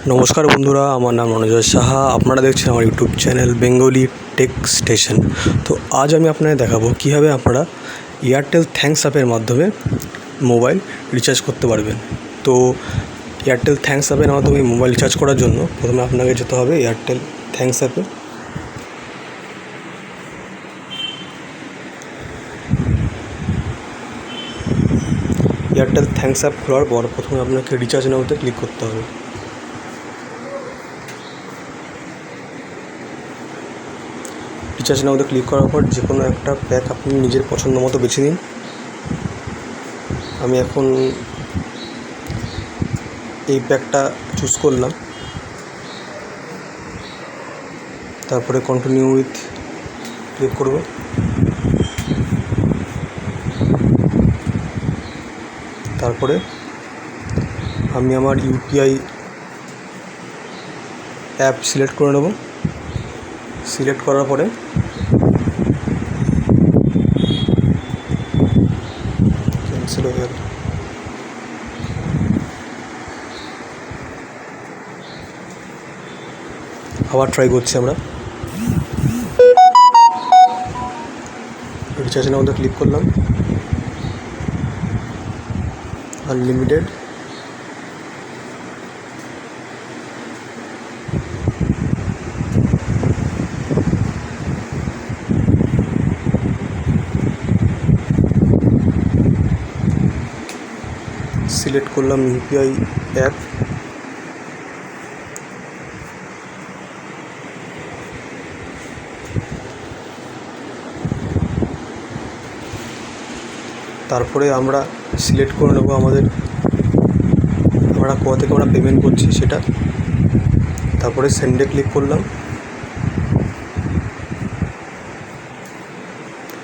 নমস্কার বন্ধুরা, আমার নাম রণজয় সাহা। আপনারা দেখছেন আমার YouTube channel Bengali tech station. তো আজ আমি আপনাদের দেখাবো কীভাবে আপনারা এয়ারটেল থ্যাঙ্কস অ্যাপের মাধ্যমে মোবাইল রিচার্জ করতে পারবেন। তো এয়ারটেল থ্যাঙ্কস অ্যাপের মাধ্যমে মোবাইল রিচার্জ করার জন্য প্রথমে আপনাকে যেতে হবে এয়ারটেল থ্যাঙ্কস অ্যাপে। এয়ারটেল থ্যাঙ্কস অ্যাপ খোলার পর প্রথমে আপনাকে রিচার্জ নাওতে ক্লিক করতে হবে। রিচার্জ নাওতে ক্লিক করার পর যে কোনো একটা প্যাক আপনি নিজের পছন্দ মতো বেছে নিন। আমি এখন এই প্যাকটা চুজ করলাম, তারপরে কন্টিনিউ উইথ ক্লিক করব। তারপরে আমি আমার ইউপিআই অ্যাপ সিলেক্ট করে নেব। সিলেক্ট করার পরে ক্যান্সেল হয়ে গেল। আবার ট্রাই করছি আমরা। রিচার্জ নাওতে ক্লিক করলাম, আনলিমিটেড। সিলেক্ট করলাম ইউপিআই অ্যাপ। তারপরে আমরা সিলেক্ট করে নেব আমরা কোথা থেকে আমরা পেমেন্ট করছি সেটা। তারপরে সেন্ডে ক্লিক করলাম।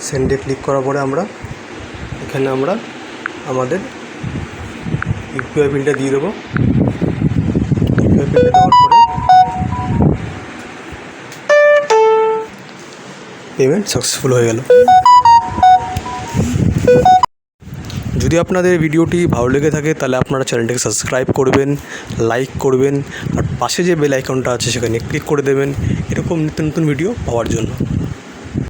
সেন্ডে ক্লিক করার পরে এখানে আমরা আমাদের ইউপিআই পিনটা দিয়ে দেবো। ইউপিআই পিনটা দেওয়ার পরে পেমেন্ট সাকসেসফুল হয়ে গেল। যদি আপনাদের ভিডিওটি ভালো লেগে থাকে তাহলে আপনারা চ্যানেলটিকে সাবস্ক্রাইব করবেন, লাইক করবেন, আর পাশে যে বেল আইকনটা আছে সেখানে ক্লিক করে দেবেন এরকম নিত্য নতুন ভিডিও পাওয়ার জন্য।